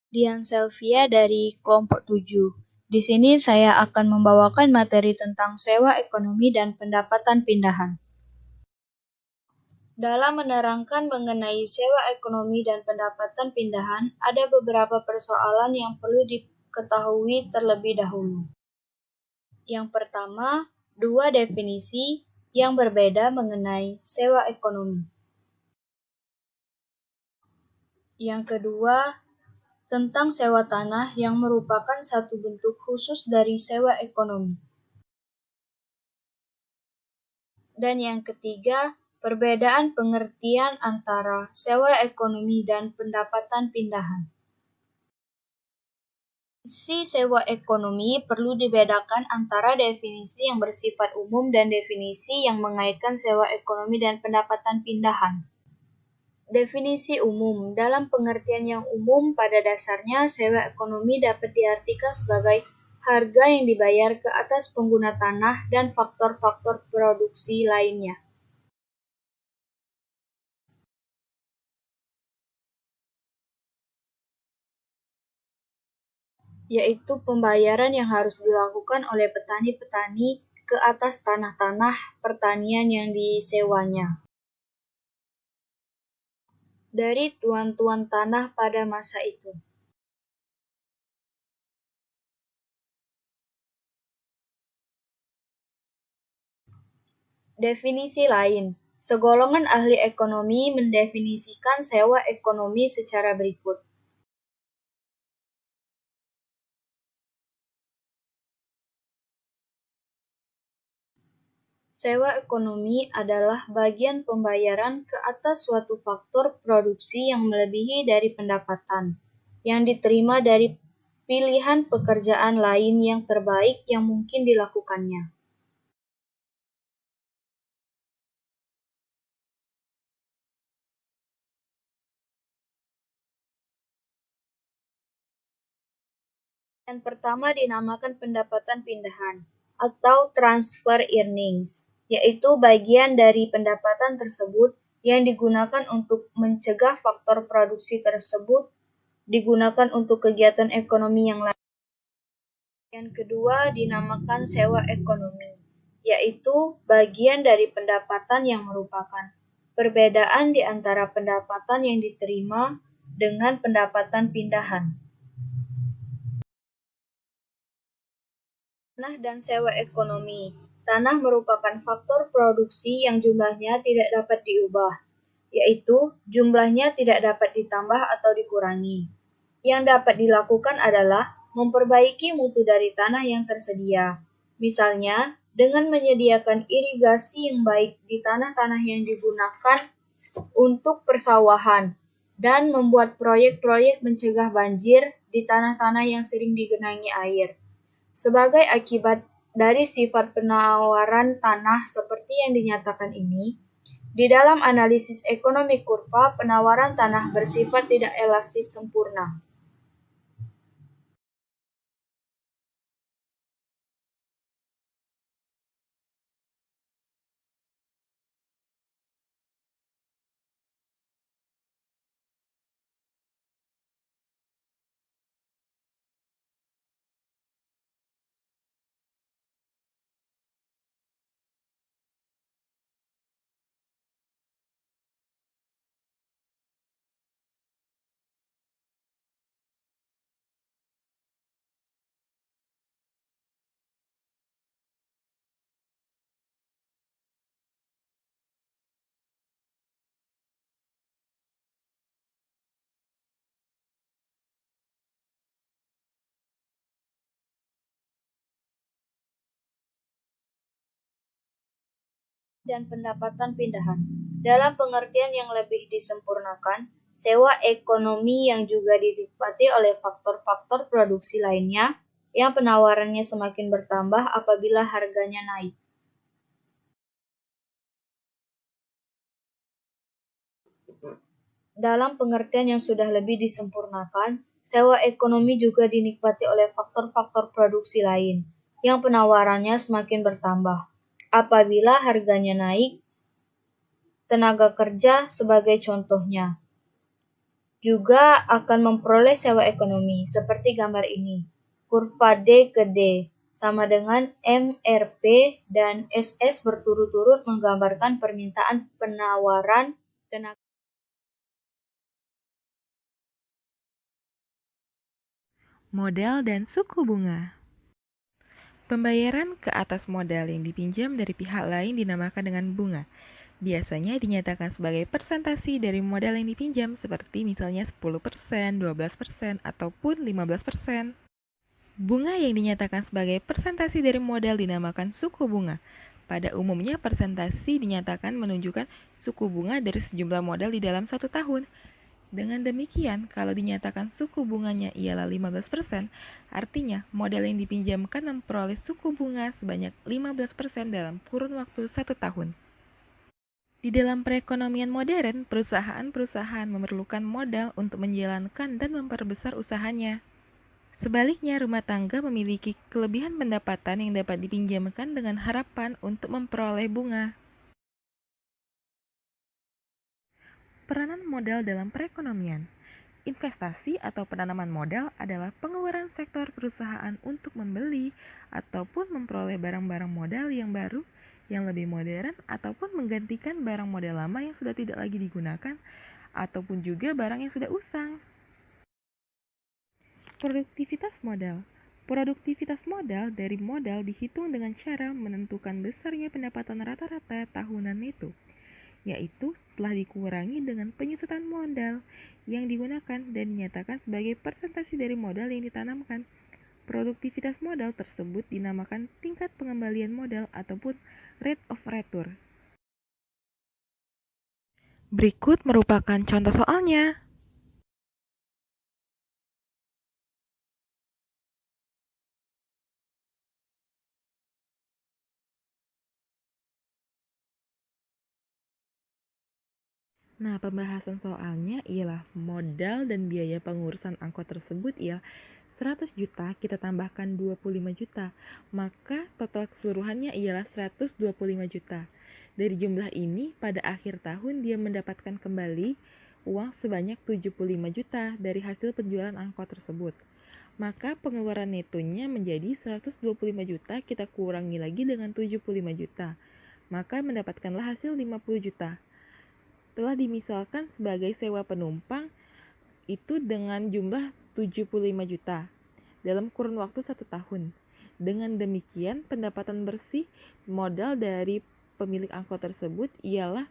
Dian Selvia dari kelompok 7. Di sini saya akan membawakan materi tentang sewa ekonomi dan pendapatan pindahan. Dalam menerangkan mengenai sewa ekonomi dan pendapatan pindahan, ada beberapa persoalan yang perlu diketahui terlebih dahulu. Yang pertama, dua definisi yang berbeda mengenai sewa ekonomi. Yang kedua, tentang sewa tanah yang merupakan satu bentuk khusus dari sewa ekonomi. Dan yang ketiga, perbedaan pengertian antara sewa ekonomi dan pendapatan pindahan. Definisi sewa ekonomi perlu dibedakan antara definisi yang bersifat umum dan definisi yang mengaitkan sewa ekonomi dan pendapatan pindahan. Definisi umum. Dalam pengertian yang umum, pada dasarnya sewa ekonomi dapat diartikan sebagai harga yang dibayar ke atas pengguna tanah dan faktor-faktor produksi lainnya. Yaitu pembayaran yang harus dilakukan oleh petani-petani ke atas tanah-tanah pertanian yang disewanya dari tuan-tuan tanah pada masa itu. Definisi lain. Segolongan ahli ekonomi mendefinisikan sewa ekonomi secara berikut. Sewa ekonomi adalah bagian pembayaran ke atas suatu faktor produksi yang melebihi dari pendapatan yang diterima dari pilihan pekerjaan lain yang terbaik yang mungkin dilakukannya. Yang pertama dinamakan pendapatan pindahan atau transfer earnings, yaitu bagian dari pendapatan tersebut yang digunakan untuk mencegah faktor produksi tersebut digunakan untuk kegiatan ekonomi yang lain. Yang kedua dinamakan sewa ekonomi, yaitu bagian dari pendapatan yang merupakan perbedaan di antara pendapatan yang diterima dengan pendapatan pindahan. Tanah dan sewa ekonomi. Tanah merupakan faktor produksi yang jumlahnya tidak dapat diubah, yaitu jumlahnya tidak dapat ditambah atau dikurangi. Yang dapat dilakukan adalah memperbaiki mutu dari tanah yang tersedia. Misalnya, dengan menyediakan irigasi yang baik di tanah-tanah yang digunakan untuk persawahan dan membuat proyek-proyek mencegah banjir di tanah-tanah yang sering digenangi air. Sebagai akibat dari sifat penawaran tanah seperti yang dinyatakan ini, di dalam analisis ekonomi kurva, penawaran tanah bersifat tidak elastis sempurna. Dan pendapatan pindahan. Dalam pengertian yang lebih disempurnakan, sewa ekonomi yang juga dinikmati oleh faktor-faktor produksi lainnya yang penawarannya semakin bertambah apabila harganya naik. Dalam pengertian yang sudah lebih disempurnakan, sewa ekonomi juga dinikmati oleh faktor-faktor produksi lain yang penawarannya semakin bertambah. Apabila harganya naik, tenaga kerja sebagai contohnya. juga akan memperoleh sewa ekonomi, seperti gambar ini. Kurva D ke D sama dengan MRP dan SS berturut-turut menggambarkan permintaan penawaran tenaga. Modal dan suku bunga. Pembayaran ke atas modal yang dipinjam dari pihak lain dinamakan dengan bunga. Biasanya dinyatakan sebagai persentase dari modal yang dipinjam, seperti misalnya 10%, 12%, ataupun 15%. Bunga yang dinyatakan sebagai persentase dari modal dinamakan suku bunga. Pada umumnya, persentase dinyatakan menunjukkan suku bunga dari sejumlah modal di dalam satu tahun. Dengan demikian, kalau dinyatakan suku bunganya ialah 15%, artinya modal yang dipinjamkan memperoleh suku bunga sebanyak 15% dalam kurun waktu 1 tahun. Di dalam perekonomian modern, perusahaan-perusahaan memerlukan modal untuk menjalankan dan memperbesar usahanya. Sebaliknya, rumah tangga memiliki kelebihan pendapatan yang dapat dipinjamkan dengan harapan untuk memperoleh bunga. Peranan modal dalam perekonomian. Investasi atau penanaman modal adalah pengeluaran sektor perusahaan untuk membeli ataupun memperoleh barang-barang modal yang baru, yang lebih modern, ataupun menggantikan barang modal lama yang sudah tidak lagi digunakan, ataupun juga barang yang sudah usang. Produktivitas modal. Produktivitas modal dari modal dihitung dengan cara menentukan besarnya pendapatan rata-rata tahunan itu, yaitu setelah dikurangi dengan penyusutan modal yang digunakan dan dinyatakan sebagai persentase dari modal yang ditanamkan. Produktivitas modal tersebut dinamakan tingkat pengembalian modal ataupun rate of return. Berikut merupakan contoh soalnya. Nah, pembahasan soalnya ialah modal dan biaya pengurusan angkot tersebut ialah 100 juta, kita tambahkan 25 juta, maka total keseluruhannya ialah 125 juta. Dari jumlah ini, pada akhir tahun dia mendapatkan kembali uang sebanyak 75 juta dari hasil penjualan angkot tersebut. Maka pengeluaran netonya menjadi 125 juta, kita kurangi lagi dengan 75 juta. Maka mendapatkanlah hasil 50 juta. Telah dimisalkan sebagai sewa penumpang itu dengan jumlah 75 juta dalam kurun waktu 1 tahun. Dengan demikian, pendapatan bersih modal dari pemilik angkot tersebut ialah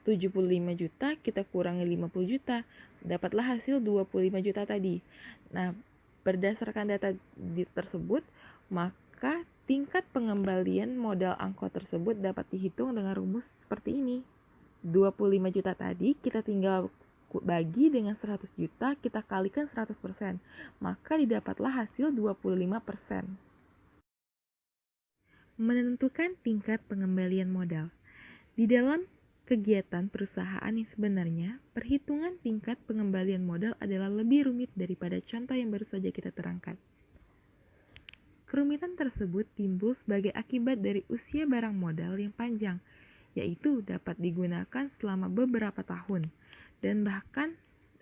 75 juta, kita kurangi 50 juta, dapatlah hasil 25 juta tadi. Nah, berdasarkan data tersebut, maka tingkat pengembalian modal angkot tersebut dapat dihitung dengan rumus seperti ini. 25 juta tadi kita tinggal bagi dengan 100 juta, kita kalikan 100%, maka didapatlah hasil 25%. Menentukan tingkat pengembalian modal. Di dalam kegiatan perusahaan yang sebenarnya, perhitungan tingkat pengembalian modal adalah lebih rumit daripada contoh yang baru saja kita terangkan. Kerumitan tersebut timbul sebagai akibat dari usia barang modal yang panjang, yaitu dapat digunakan selama beberapa tahun, dan bahkan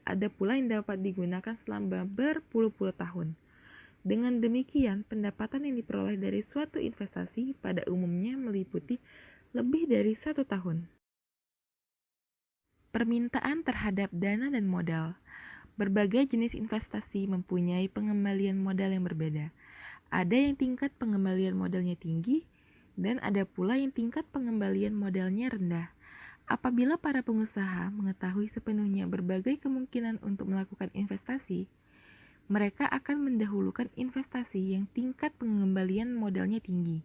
ada pula yang dapat digunakan selama berpuluh-puluh tahun. Dengan demikian, pendapatan yang diperoleh dari suatu investasi pada umumnya meliputi lebih dari 1 tahun. Permintaan terhadap dana dan modal. Berbagai jenis investasi mempunyai pengembalian modal yang berbeda. Ada yang tingkat pengembalian modalnya tinggi, dan ada pula yang tingkat pengembalian modalnya rendah. Apabila para pengusaha mengetahui sepenuhnya berbagai kemungkinan untuk melakukan investasi, mereka akan mendahulukan investasi yang tingkat pengembalian modalnya tinggi.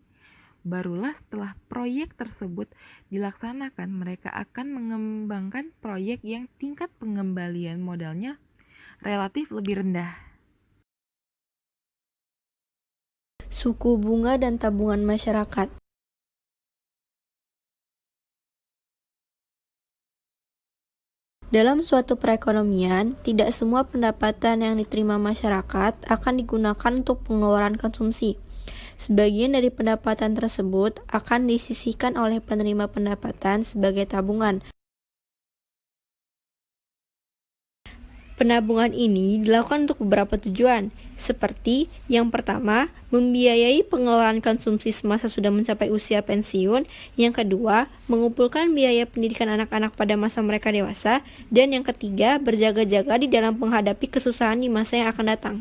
Barulah setelah proyek tersebut dilaksanakan, mereka akan mengembangkan proyek yang tingkat pengembalian modalnya relatif lebih rendah. Suku bunga dan tabungan masyarakat. Dalam suatu perekonomian, tidak semua pendapatan yang diterima masyarakat akan digunakan untuk pengeluaran konsumsi. Sebagian dari pendapatan tersebut akan disisihkan oleh penerima pendapatan sebagai tabungan. Penabungan ini dilakukan untuk beberapa tujuan, seperti yang pertama, membiayai pengeluaran konsumsi semasa sudah mencapai usia pensiun, yang kedua, mengumpulkan biaya pendidikan anak-anak pada masa mereka dewasa, dan yang ketiga, berjaga-jaga di dalam menghadapi kesusahan di masa yang akan datang.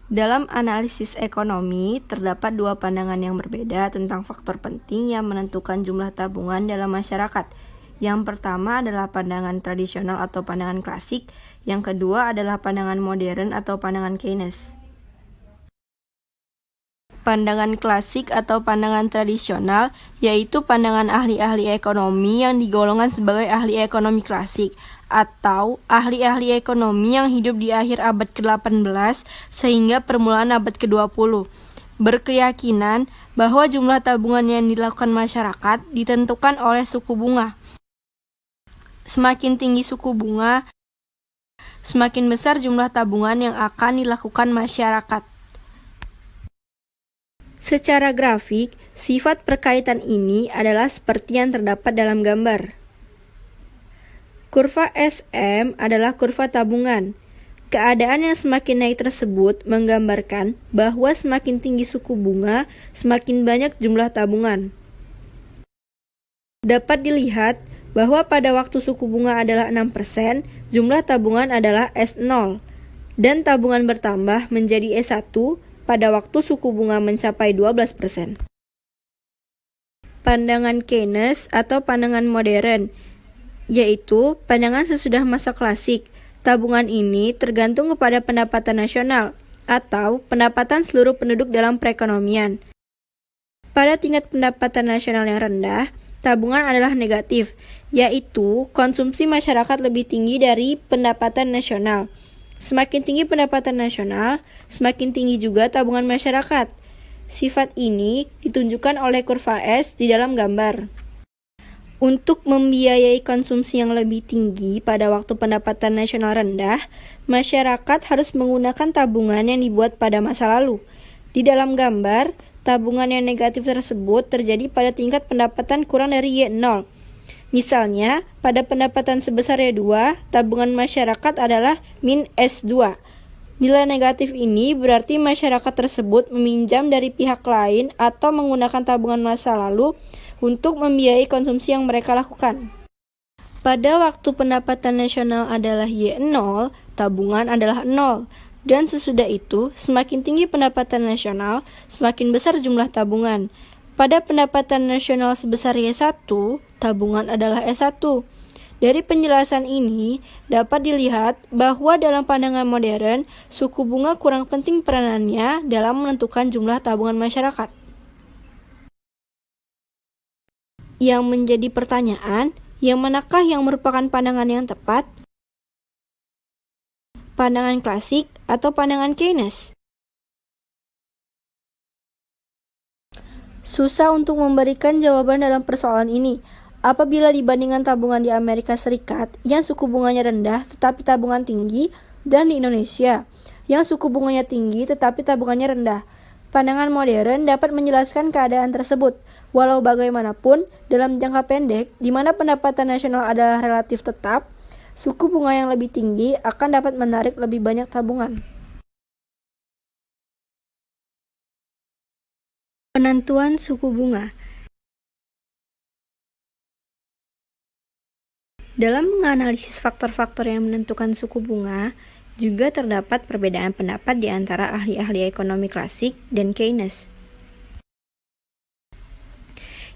Dalam analisis ekonomi, terdapat dua pandangan yang berbeda tentang faktor penting yang menentukan jumlah tabungan dalam masyarakat. Yang pertama adalah pandangan tradisional atau pandangan klasik, yang kedua adalah pandangan modern atau pandangan Keynes. Pandangan klasik atau pandangan tradisional yaitu pandangan ahli-ahli ekonomi yang digolongkan sebagai ahli ekonomi klasik atau ahli-ahli ekonomi yang hidup di akhir abad ke-18 sehingga permulaan abad ke-20. Berkeyakinan bahwa jumlah tabungan yang dilakukan masyarakat ditentukan oleh suku bunga. Semakin tinggi suku bunga, semakin besar jumlah tabungan yang akan dilakukan masyarakat. Secara grafik, sifat perkaitan ini adalah seperti yang terdapat dalam gambar. Kurva SM adalah kurva tabungan. Keadaan yang semakin naik tersebut menggambarkan bahwa semakin tinggi suku bunga, semakin banyak jumlah tabungan. Dapat dilihat bahwa pada waktu suku bunga adalah 6%, jumlah tabungan adalah S0, dan tabungan bertambah menjadi S1 pada waktu suku bunga mencapai 12%. Pandangan Keynes atau pandangan modern, yaitu pandangan sesudah masa klasik. Tabungan ini tergantung kepada pendapatan nasional atau pendapatan seluruh penduduk dalam perekonomian. Pada tingkat pendapatan nasional yang rendah, tabungan adalah negatif, yaitu konsumsi masyarakat lebih tinggi dari pendapatan nasional. Semakin tinggi pendapatan nasional, semakin tinggi juga tabungan masyarakat. Sifat ini ditunjukkan oleh kurva S di dalam gambar. Untuk membiayai konsumsi yang lebih tinggi pada waktu pendapatan nasional rendah, masyarakat harus menggunakan tabungan yang dibuat pada masa lalu. Di dalam gambar, tabungan yang negatif tersebut terjadi pada tingkat pendapatan kurang dari Y0. Misalnya, pada pendapatan sebesar Y2, tabungan masyarakat adalah min S2. Nilai negatif ini berarti masyarakat tersebut meminjam dari pihak lain atau menggunakan tabungan masa lalu untuk membiayai konsumsi yang mereka lakukan. Pada waktu pendapatan nasional adalah Y0, tabungan adalah 0. Dan sesudah itu, semakin tinggi pendapatan nasional, semakin besar jumlah tabungan. Pada pendapatan nasional sebesar Y1, tabungan adalah S1. Dari penjelasan ini, dapat dilihat bahwa dalam pandangan modern, suku bunga kurang penting peranannya dalam menentukan jumlah tabungan masyarakat. Yang menjadi pertanyaan, yang manakah yang merupakan pandangan yang tepat? Pandangan klasik atau pandangan Keynes? Susah untuk memberikan jawaban dalam persoalan ini. Apabila dibandingkan tabungan di Amerika Serikat yang suku bunganya rendah tetapi tabungan tinggi, dan di Indonesia yang suku bunganya tinggi tetapi tabungannya rendah. Pandangan modern dapat menjelaskan keadaan tersebut. Walau bagaimanapun, dalam jangka pendek, di mana pendapatan nasional adalah relatif tetap, suku bunga yang lebih tinggi akan dapat menarik lebih banyak tabungan. Penentuan suku bunga. Dalam menganalisis faktor-faktor yang menentukan suku bunga, juga terdapat perbedaan pendapat di antara ahli-ahli ekonomi klasik dan Keynes.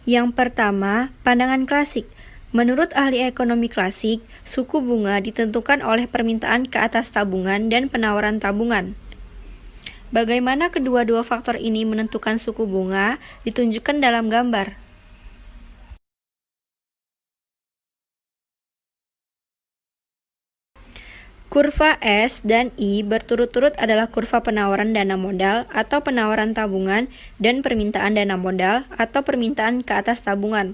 Yang pertama, pandangan klasik. Menurut ahli ekonomi klasik, suku bunga ditentukan oleh permintaan ke atas tabungan dan penawaran tabungan. Bagaimana kedua-dua faktor ini menentukan suku bunga ditunjukkan dalam gambar. Kurva S dan I berturut-turut adalah kurva penawaran dana modal atau penawaran tabungan dan permintaan dana modal atau permintaan ke atas tabungan.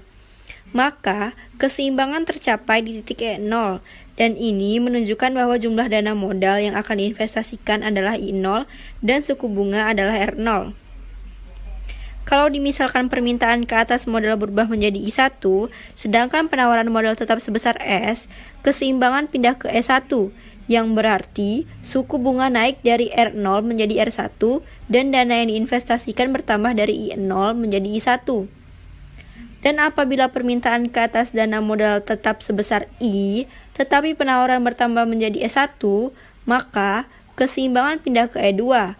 Maka, keseimbangan tercapai di titik E0, dan ini menunjukkan bahwa jumlah dana modal yang akan diinvestasikan adalah I0 dan suku bunga adalah R0. Kalau dimisalkan permintaan ke atas modal berubah menjadi I1, sedangkan penawaran modal tetap sebesar S, keseimbangan pindah ke S1, yang berarti suku bunga naik dari R0 menjadi R1 dan dana yang diinvestasikan bertambah dari I0 menjadi I1. Dan apabila permintaan ke atas dana modal tetap sebesar I, tetapi penawaran bertambah menjadi S1, maka keseimbangan pindah ke E2.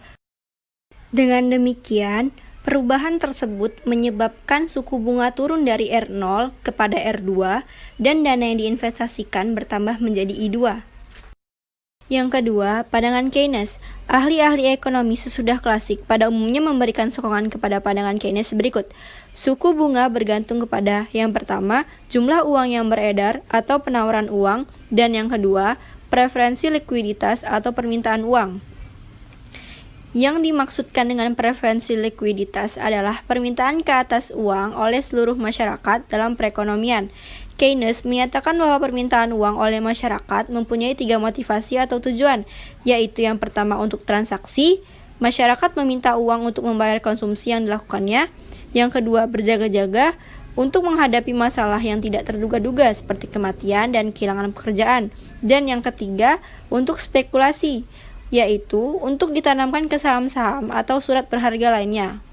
Dengan demikian, perubahan tersebut menyebabkan suku bunga turun dari R0 kepada R2 dan dana yang diinvestasikan bertambah menjadi I2. Yang kedua, pandangan Keynes. Ahli-ahli ekonomi sesudah klasik pada umumnya memberikan sokongan kepada pandangan Keynes berikut. Suku bunga bergantung kepada yang pertama, jumlah uang yang beredar atau penawaran uang, dan yang kedua, preferensi likuiditas atau permintaan uang. Yang dimaksudkan dengan preferensi likuiditas adalah permintaan ke atas uang oleh seluruh masyarakat dalam perekonomian. Keynes menyatakan bahwa permintaan uang oleh masyarakat mempunyai 3 motivasi atau tujuan, yaitu yang pertama untuk transaksi, masyarakat meminta uang untuk membayar konsumsi yang dilakukannya, yang kedua berjaga-jaga, untuk menghadapi masalah yang tidak terduga-duga seperti kematian dan kehilangan pekerjaan, dan yang ketiga untuk spekulasi, yaitu untuk ditanamkan ke saham-saham atau surat berharga lainnya.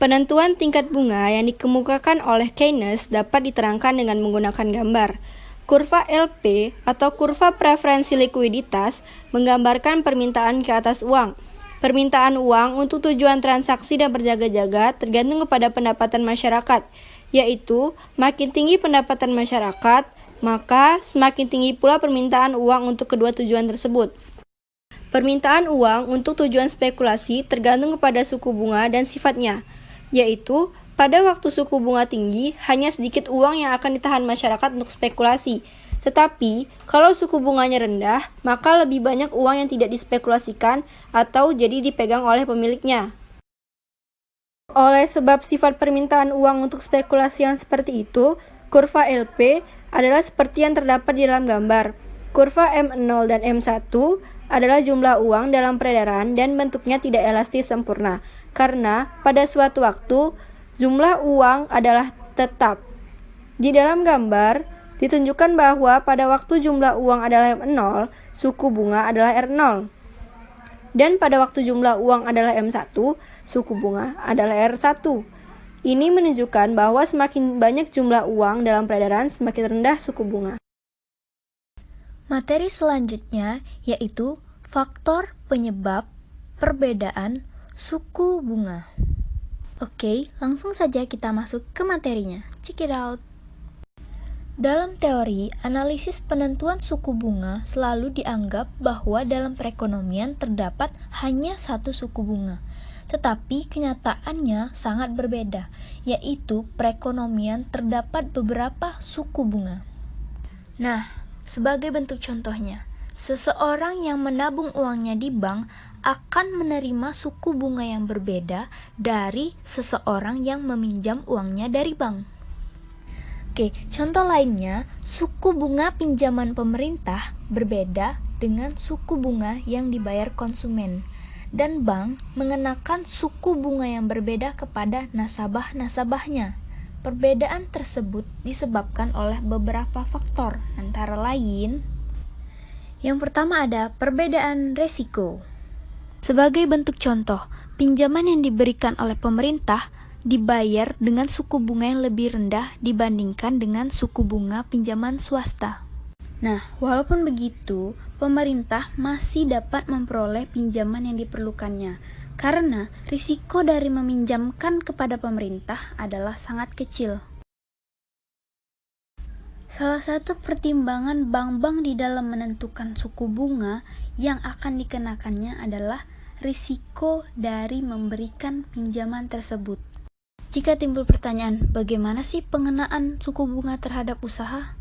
Penentuan tingkat bunga yang dikemukakan oleh Keynes dapat diterangkan dengan menggunakan gambar. Kurva LP atau kurva preferensi likuiditas menggambarkan permintaan ke atas uang. Permintaan uang untuk tujuan transaksi dan berjaga-jaga tergantung kepada pendapatan masyarakat, yaitu makin tinggi pendapatan masyarakat, maka semakin tinggi pula permintaan uang untuk kedua tujuan tersebut. Permintaan uang untuk tujuan spekulasi tergantung kepada suku bunga dan sifatnya, yaitu pada waktu suku bunga tinggi, hanya sedikit uang yang akan ditahan masyarakat untuk spekulasi. Tetapi, kalau suku bunganya rendah, maka lebih banyak uang yang tidak dispekulasikan atau jadi dipegang oleh pemiliknya. Oleh sebab sifat permintaan uang untuk spekulasi yang seperti itu, kurva LP adalah seperti yang terdapat di dalam gambar. Kurva M0 dan M1 adalah jumlah uang dalam peredaran dan bentuknya tidak elastis sempurna, karena pada suatu waktu jumlah uang adalah tetap. Di dalam gambar ditunjukkan bahwa pada waktu jumlah uang adalah M0, suku bunga adalah R0. Dan pada waktu jumlah uang adalah M1, suku bunga adalah R1. Ini menunjukkan bahwa semakin banyak jumlah uang dalam peredaran, semakin rendah suku bunga. Materi selanjutnya yaitu faktor penyebab perbedaan suku bunga. Oke, langsung saja kita masuk ke materinya. Check it out. Dalam teori, analisis penentuan suku bunga selalu dianggap bahwa dalam perekonomian terdapat hanya satu suku bunga. Tetapi kenyataannya sangat berbeda, yaitu perekonomian terdapat beberapa suku bunga. Nah, sebagai bentuk contohnya, seseorang yang menabung uangnya di bank akan menerima suku bunga yang berbeda dari seseorang yang meminjam uangnya dari bank. Oke, contoh lainnya, suku bunga pinjaman pemerintah berbeda dengan suku bunga yang dibayar konsumen, dan bank mengenakan suku bunga yang berbeda kepada nasabah-nasabahnya. Perbedaan tersebut disebabkan oleh beberapa faktor, antara lain, yang pertama ada perbedaan resiko. Sebagai bentuk contoh, pinjaman yang diberikan oleh pemerintah dibayar dengan suku bunga yang lebih rendah dibandingkan dengan suku bunga pinjaman swasta. Nah, walaupun begitu, pemerintah masih dapat memperoleh pinjaman yang diperlukannya, karena risiko dari meminjamkan kepada pemerintah adalah sangat kecil. Salah satu pertimbangan bank-bank di dalam menentukan suku bunga yang akan dikenakannya adalah risiko dari memberikan pinjaman tersebut. Jika timbul pertanyaan, bagaimana sih pengenaan suku bunga terhadap usaha?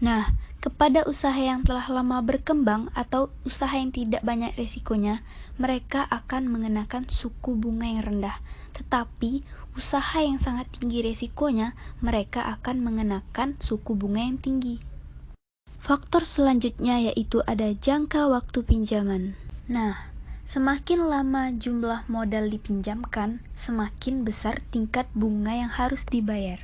Nah, kepada usaha yang telah lama berkembang atau usaha yang tidak banyak risikonya, mereka akan mengenakan suku bunga yang rendah. Tetapi, usaha yang sangat tinggi risikonya, mereka akan mengenakan suku bunga yang tinggi. Faktor selanjutnya yaitu ada jangka waktu pinjaman. Nah, Semakin lama jumlah modal dipinjamkan, semakin besar tingkat bunga yang harus dibayar.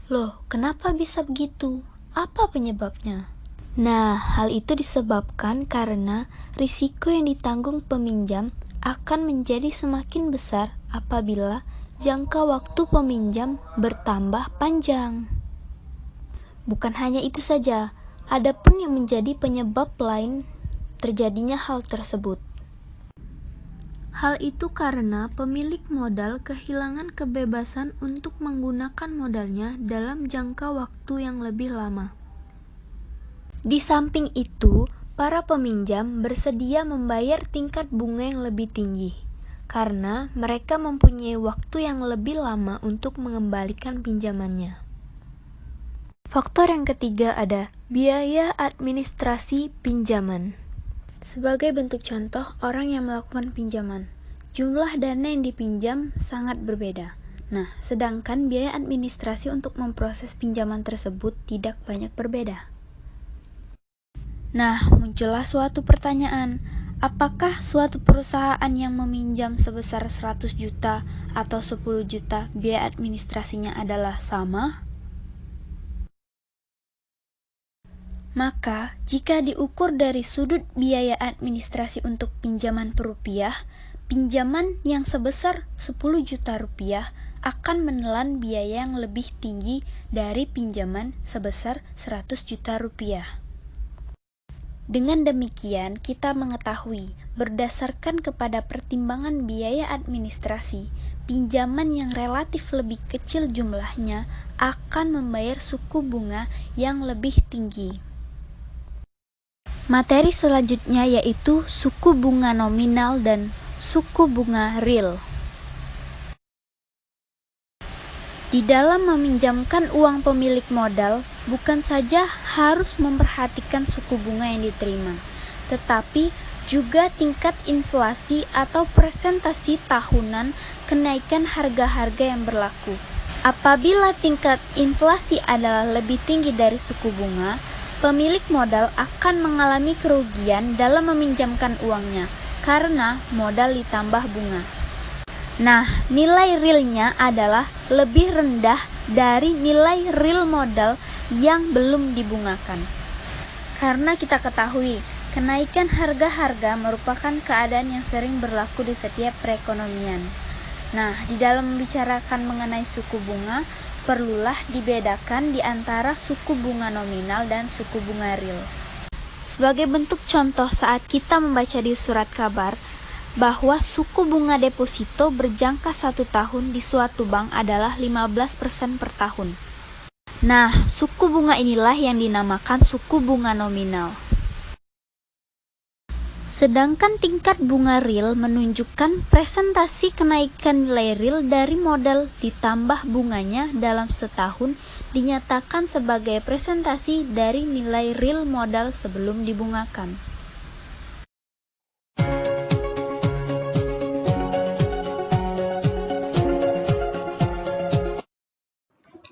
Loh, kenapa bisa begitu? Apa penyebabnya? Nah, hal itu disebabkan karena risiko yang ditanggung peminjam akan menjadi semakin besar apabila jangka waktu peminjam bertambah panjang. Bukan hanya itu saja, ada pun yang menjadi penyebab lain terjadinya hal tersebut. Hal itu karena pemilik modal kehilangan kebebasan untuk menggunakan modalnya dalam jangka waktu yang lebih lama. Di samping itu, para peminjam bersedia membayar tingkat bunga yang lebih tinggi, karena mereka mempunyai waktu yang lebih lama untuk mengembalikan pinjamannya. Faktor yang ketiga ada biaya administrasi pinjaman. Sebagai bentuk contoh orang yang melakukan pinjaman, jumlah dana yang dipinjam sangat berbeda. Nah, sedangkan biaya administrasi untuk memproses pinjaman tersebut tidak banyak berbeda. Nah, muncullah suatu pertanyaan, apakah suatu perusahaan yang meminjam sebesar 100 juta atau 10 juta biaya administrasinya adalah sama? Maka, jika diukur dari sudut biaya administrasi untuk pinjaman per rupiah, pinjaman yang sebesar 10 juta rupiah akan menelan biaya yang lebih tinggi dari pinjaman sebesar 100 juta rupiah. Dengan demikian, kita mengetahui berdasarkan kepada pertimbangan biaya administrasi, pinjaman yang relatif lebih kecil jumlahnya akan membayar suku bunga yang lebih tinggi. Materi selanjutnya yaitu suku bunga nominal dan suku bunga real. Di dalam meminjamkan uang pemilik modal, bukan saja harus memperhatikan suku bunga yang diterima, tetapi juga tingkat inflasi atau presentasi tahunan kenaikan harga-harga yang berlaku. Apabila tingkat inflasi adalah lebih tinggi dari suku bunga, pemilik modal akan mengalami kerugian dalam meminjamkan uangnya karena modal ditambah bunga. Nah, nilai realnya adalah lebih rendah dari nilai real modal yang belum dibungakan. Karena kita ketahui, kenaikan harga-harga merupakan keadaan yang sering berlaku di setiap perekonomian. Nah, di dalam membicarakan mengenai suku bunga, perlulah dibedakan di antara suku bunga nominal dan suku bunga real. Sebagai bentuk contoh saat kita membaca di surat kabar, bahwa suku bunga deposito berjangka 1 tahun di suatu bank adalah 15% per tahun. Nah, suku bunga inilah yang dinamakan suku bunga nominal. Sedangkan tingkat bunga real menunjukkan presentasi kenaikan nilai real dari modal ditambah bunganya dalam setahun dinyatakan sebagai presentasi dari nilai real modal sebelum dibungakan.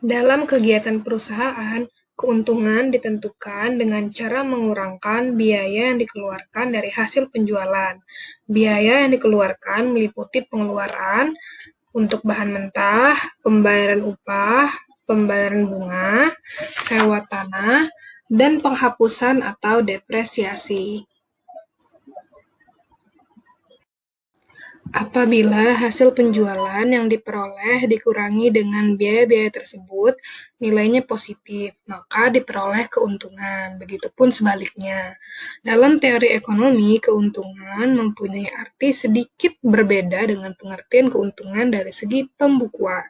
Dalam kegiatan perusahaan, keuntungan ditentukan dengan cara mengurangkan biaya yang dikeluarkan dari hasil penjualan. Biaya yang dikeluarkan meliputi pengeluaran untuk bahan mentah, pembayaran upah, pembayaran bunga, sewa tanah, dan penghapusan atau depresiasi. Apabila hasil penjualan yang diperoleh dikurangi dengan biaya-biaya tersebut, nilainya positif, maka diperoleh keuntungan. Begitupun sebaliknya. Dalam teori ekonomi, keuntungan mempunyai arti sedikit berbeda dengan pengertian keuntungan dari segi pembukuan.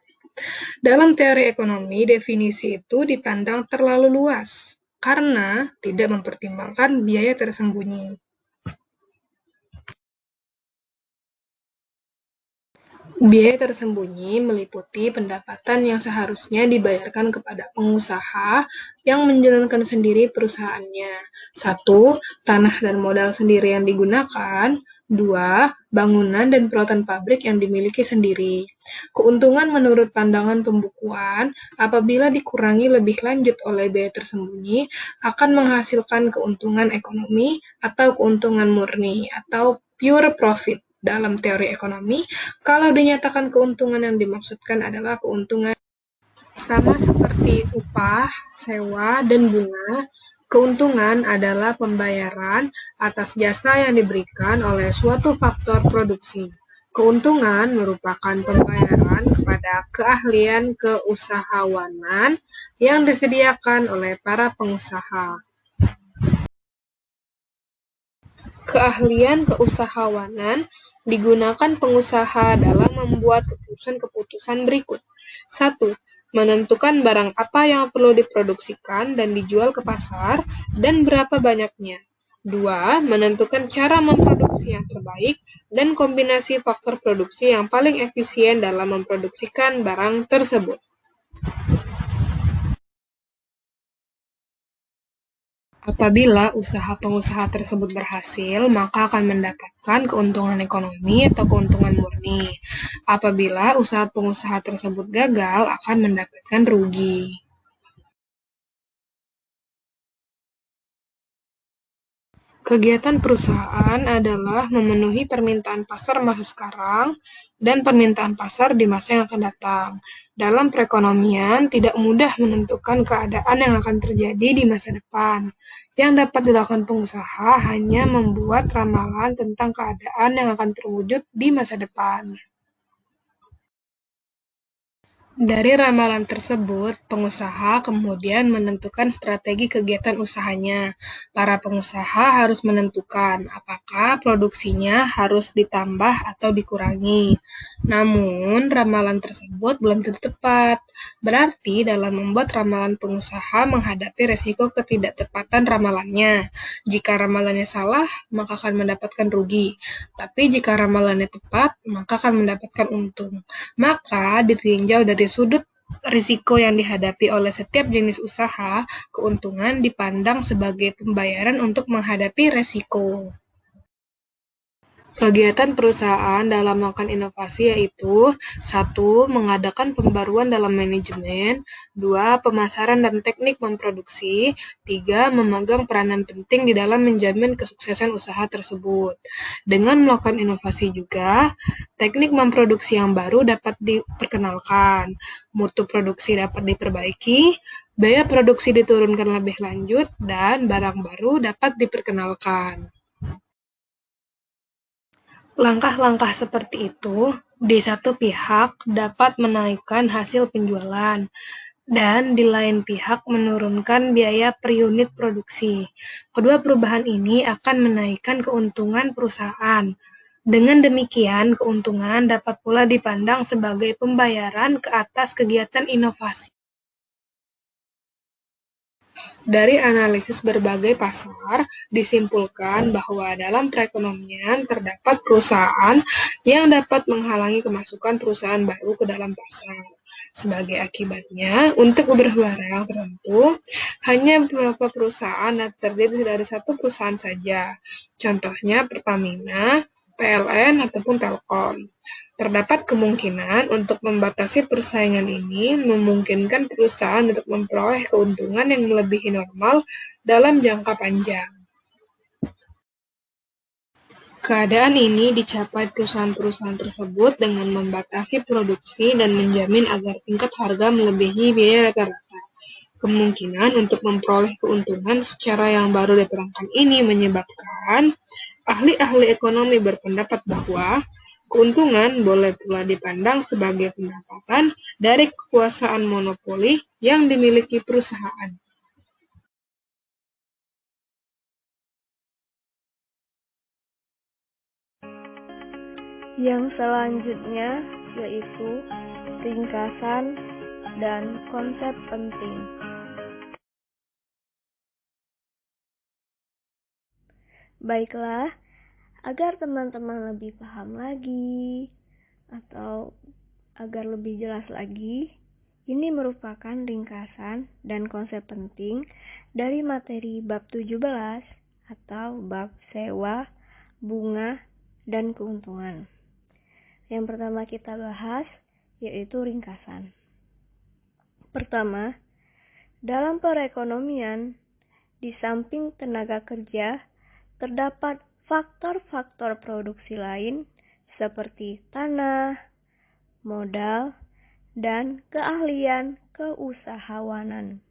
Dalam teori ekonomi, definisi itu dipandang terlalu luas, karena tidak mempertimbangkan biaya tersembunyi. Biaya tersembunyi meliputi pendapatan yang seharusnya dibayarkan kepada pengusaha yang menjalankan sendiri perusahaannya. 1. Tanah dan modal sendiri yang digunakan. 2. Bangunan dan peralatan pabrik yang dimiliki sendiri. Keuntungan menurut pandangan pembukuan, apabila dikurangi lebih lanjut oleh biaya tersembunyi, akan menghasilkan keuntungan ekonomi atau keuntungan murni atau pure profit. Dalam teori ekonomi, kalau dinyatakan keuntungan yang dimaksudkan adalah keuntungan sama seperti upah, sewa, dan bunga. Keuntungan adalah pembayaran atas jasa yang diberikan oleh suatu faktor produksi. Keuntungan merupakan pembayaran kepada keahlian keusahawanan yang disediakan oleh para pengusaha. Keahlian keusahawanan digunakan pengusaha dalam membuat keputusan-keputusan berikut. 1. Menentukan barang apa yang perlu diproduksikan dan dijual ke pasar, dan berapa banyaknya. 2. Menentukan cara memproduksi yang terbaik dan kombinasi faktor produksi yang paling efisien dalam memproduksikan barang tersebut. Apabila usaha pengusaha tersebut berhasil, maka akan mendapatkan keuntungan ekonomi atau keuntungan murni. Apabila usaha pengusaha tersebut gagal, akan mendapatkan rugi. Kegiatan perusahaan adalah memenuhi permintaan pasar masa sekarang dan permintaan pasar di masa yang akan datang. Dalam perekonomian, tidak mudah menentukan keadaan yang akan terjadi di masa depan. Yang dapat dilakukan pengusaha hanya membuat ramalan tentang keadaan yang akan terwujud di masa depan. Dari ramalan tersebut, pengusaha kemudian menentukan strategi kegiatan usahanya. Para pengusaha harus menentukan apakah produksinya harus ditambah atau dikurangi. Namun, ramalan tersebut belum tentu tepat. Berarti, dalam membuat ramalan, pengusaha menghadapi resiko ketidaktepatan ramalannya. Jika ramalannya salah, maka akan mendapatkan rugi. Tapi jika ramalannya tepat, maka akan mendapatkan untung. Maka, ditinjau dari sudut risiko yang dihadapi oleh setiap jenis usaha, keuntungan dipandang sebagai pembayaran untuk menghadapi resiko. Kegiatan perusahaan dalam melakukan inovasi yaitu 1. Mengadakan pembaruan dalam manajemen, 2. Pemasaran dan teknik memproduksi, 3. Memegang peranan penting di dalam menjamin kesuksesan usaha tersebut. Dengan melakukan inovasi juga, teknik memproduksi yang baru dapat diperkenalkan, mutu produksi dapat diperbaiki, biaya produksi diturunkan lebih lanjut, dan barang baru dapat diperkenalkan. Langkah-langkah seperti itu, di satu pihak, dapat menaikkan hasil penjualan, dan di lain pihak menurunkan biaya per unit produksi. Kedua perubahan ini akan menaikkan keuntungan perusahaan. Dengan demikian, keuntungan dapat pula dipandang sebagai pembayaran ke atas kegiatan inovasi. Dari analisis berbagai pasar, disimpulkan bahwa dalam perekonomian terdapat perusahaan yang dapat menghalangi kemasukan perusahaan baru ke dalam pasar. Sebagai akibatnya, untuk beberapa barang tertentu, hanya beberapa perusahaan atau terdiri dari satu perusahaan saja. Contohnya Pertamina, PLN, ataupun Telkom. Terdapat kemungkinan untuk membatasi persaingan ini memungkinkan perusahaan untuk memperoleh keuntungan yang melebihi normal dalam jangka panjang. Keadaan ini dicapai perusahaan-perusahaan tersebut dengan membatasi produksi dan menjamin agar tingkat harga melebihi biaya rata-rata. Kemungkinan untuk memperoleh keuntungan secara yang baru diterangkan ini menyebabkan ahli-ahli ekonomi berpendapat bahwa keuntungan boleh pula dipandang sebagai pendapatan dari kekuasaan monopoli yang dimiliki perusahaan. Yang selanjutnya yaitu ringkasan dan konsep penting. Baiklah, agar teman-teman lebih paham lagi atau agar lebih jelas lagi, ini merupakan ringkasan dan konsep penting dari materi bab 17 atau bab sewa, bunga, dan keuntungan. Yang pertama kita bahas yaitu ringkasan. Pertama, dalam perekonomian, di samping tenaga kerja, terdapat faktor-faktor produksi lain seperti tanah, modal, dan keahlian keusahawanan.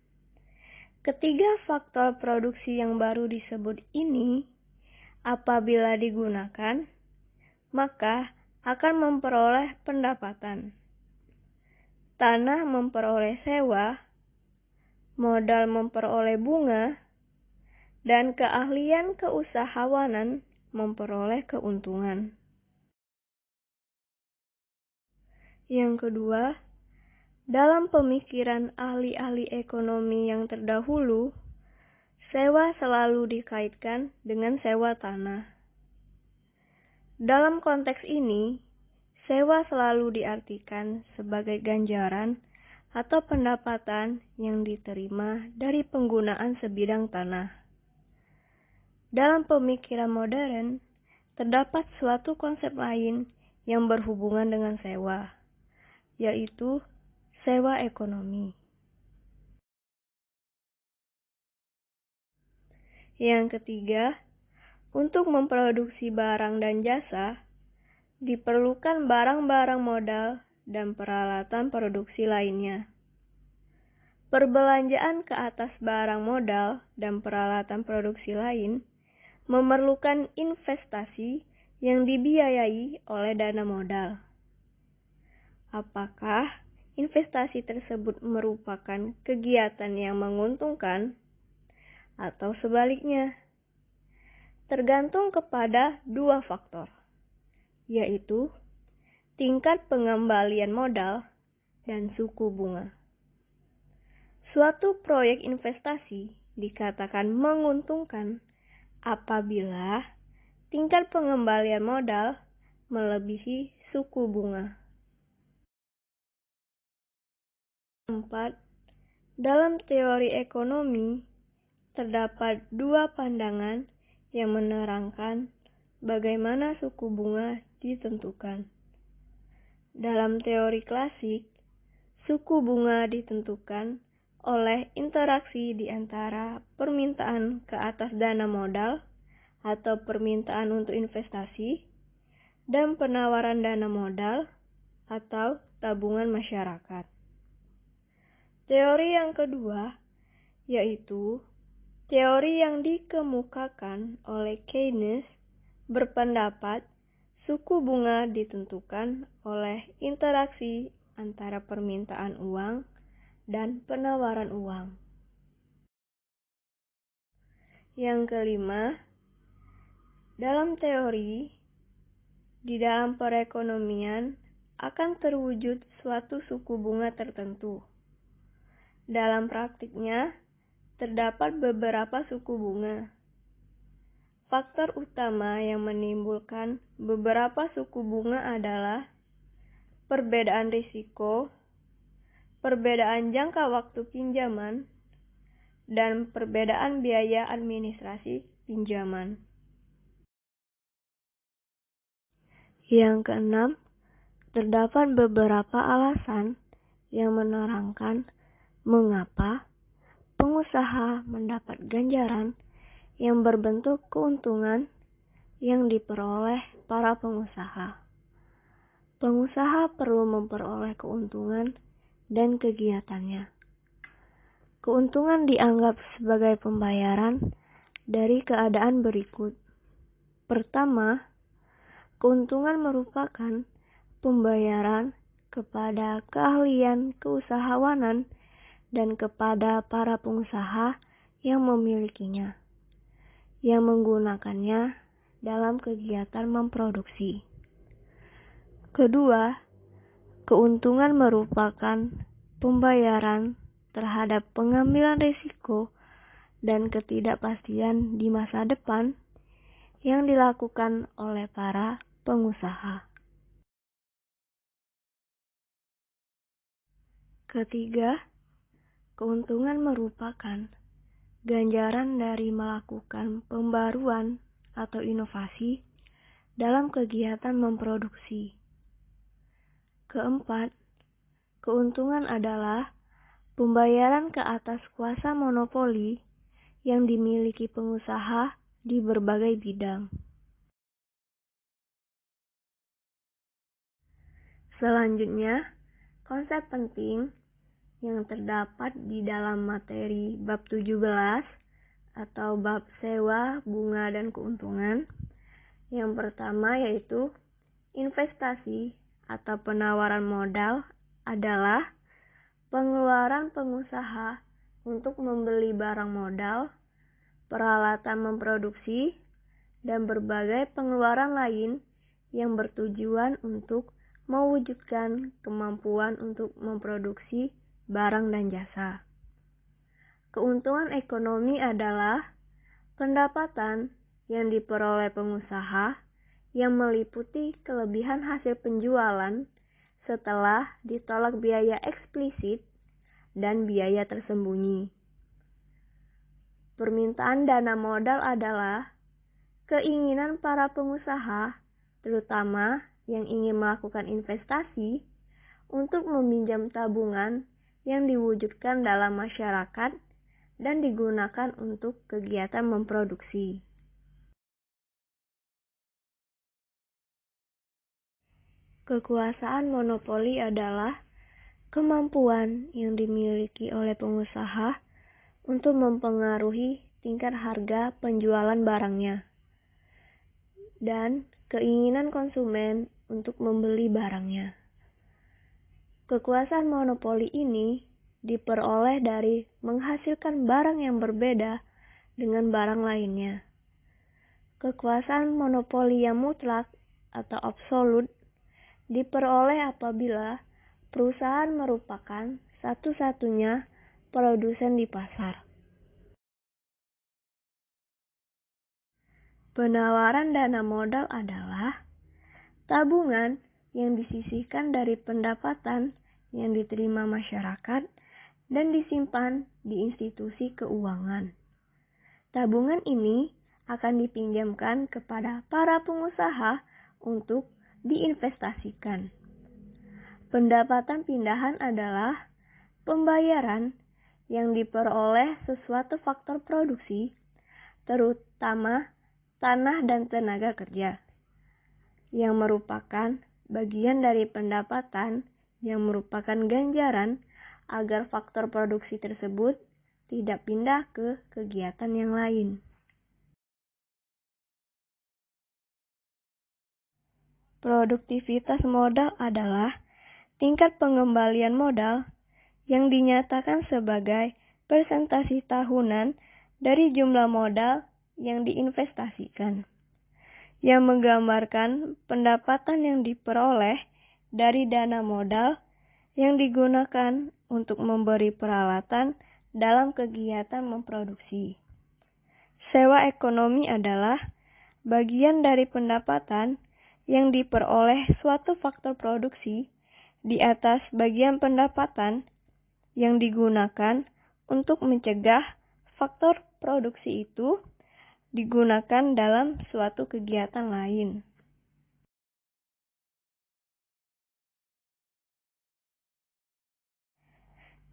Ketiga faktor produksi yang baru disebut ini, apabila digunakan, maka akan memperoleh pendapatan. Tanah memperoleh sewa, modal memperoleh bunga, dan keahlian keusahawanan memperoleh keuntungan. Yang kedua, dalam pemikiran ahli-ahli ekonomi yang terdahulu, sewa selalu dikaitkan dengan sewa tanah. Dalam konteks ini, sewa selalu diartikan sebagai ganjaran atau pendapatan yang diterima dari penggunaan sebidang tanah. Dalam pemikiran modern, terdapat suatu konsep lain yang berhubungan dengan sewa, yaitu sewa ekonomi. Yang ketiga, untuk memproduksi barang dan jasa, diperlukan barang-barang modal dan peralatan produksi lainnya. Perbelanjaan ke atas barang modal dan peralatan produksi lain memerlukan investasi yang dibiayai oleh dana modal. Apakah investasi tersebut merupakan kegiatan yang menguntungkan atau sebaliknya? Tergantung kepada dua faktor, yaitu tingkat pengembalian modal dan suku bunga. Suatu proyek investasi dikatakan menguntungkan apabila tingkat pengembalian modal melebihi suku bunga. 4. Dalam teori ekonomi, terdapat dua pandangan yang menerangkan bagaimana suku bunga ditentukan. Dalam teori klasik, suku bunga ditentukan oleh interaksi di antara permintaan ke atas dana modal atau permintaan untuk investasi dan penawaran dana modal atau tabungan masyarakat. Teori yang kedua, yaitu teori yang dikemukakan oleh Keynes, berpendapat suku bunga ditentukan oleh interaksi antara permintaan uang dan penawaran uang. Yang kelima, dalam teori, di dalam perekonomian akan terwujud suatu suku bunga tertentu. Dalam praktiknya, terdapat beberapa suku bunga. Faktor utama yang menimbulkan beberapa suku bunga adalah perbedaan risiko, perbedaan jangka waktu pinjaman, dan perbedaan biaya administrasi pinjaman. Yang keenam, terdapat beberapa alasan yang menerangkan mengapa pengusaha mendapat ganjaran yang berbentuk keuntungan yang diperoleh para pengusaha. Pengusaha perlu memperoleh keuntungan dan kegiatannya. Keuntungan dianggap sebagai pembayaran dari keadaan berikut. Pertama, keuntungan merupakan pembayaran kepada keahlian keusahawanan dan kepada para pengusaha yang memilikinya, yang menggunakannya dalam kegiatan memproduksi. Kedua, keuntungan merupakan pembayaran terhadap pengambilan risiko dan ketidakpastian di masa depan yang dilakukan oleh para pengusaha. Ketiga, keuntungan merupakan ganjaran dari melakukan pembaruan atau inovasi dalam kegiatan memproduksi. Keempat, keuntungan adalah pembayaran ke atas kuasa monopoli yang dimiliki pengusaha di berbagai bidang. Selanjutnya, konsep penting yang terdapat di dalam materi bab 17 atau bab sewa, bunga, dan keuntungan. Yang pertama yaitu investasi atau penawaran modal adalah pengeluaran pengusaha untuk membeli barang modal, peralatan memproduksi, dan berbagai pengeluaran lain yang bertujuan untuk mewujudkan kemampuan untuk memproduksi barang dan jasa. Keuntungan ekonomi adalah pendapatan yang diperoleh pengusaha yang meliputi kelebihan hasil penjualan setelah ditolak biaya eksplisit dan biaya tersembunyi. Permintaan dana modal adalah keinginan para pengusaha, terutama yang ingin melakukan investasi, untuk meminjam tabungan yang diwujudkan dalam masyarakat dan digunakan untuk kegiatan memproduksi. Kekuasaan monopoli adalah kemampuan yang dimiliki oleh pengusaha untuk mempengaruhi tingkat harga penjualan barangnya dan keinginan konsumen untuk membeli barangnya. Kekuasaan monopoli ini diperoleh dari menghasilkan barang yang berbeda dengan barang lainnya. Kekuasaan monopoli yang mutlak atau absolut diperoleh apabila perusahaan merupakan satu-satunya produsen di pasar. Penawaran dana modal adalah tabungan yang disisihkan dari pendapatan yang diterima masyarakat dan disimpan di institusi keuangan. Tabungan ini akan dipinjamkan kepada para pengusaha untuk diinvestasikan. Pendapatan pindahan adalah pembayaran yang diperoleh sesuatu faktor produksi, terutama tanah dan tenaga kerja, yang merupakan bagian dari pendapatan yang merupakan ganjaran agar faktor produksi tersebut tidak pindah ke kegiatan yang lain. Produktivitas modal adalah tingkat pengembalian modal yang dinyatakan sebagai persentase tahunan dari jumlah modal yang diinvestasikan, yang menggambarkan pendapatan yang diperoleh dari dana modal yang digunakan untuk memberi peralatan dalam kegiatan memproduksi. Sewa ekonomi adalah bagian dari pendapatan yang diperoleh suatu faktor produksi di atas bagian pendapatan yang digunakan untuk mencegah faktor produksi itu digunakan dalam suatu kegiatan lain.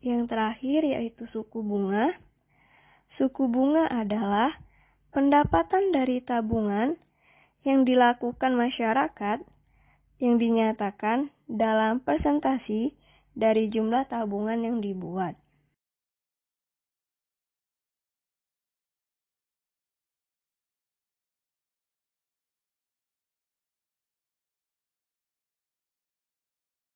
Yang terakhir yaitu suku bunga. Suku bunga adalah pendapatan dari tabungan yang dilakukan masyarakat yang dinyatakan dalam persentase dari jumlah tabungan yang dibuat.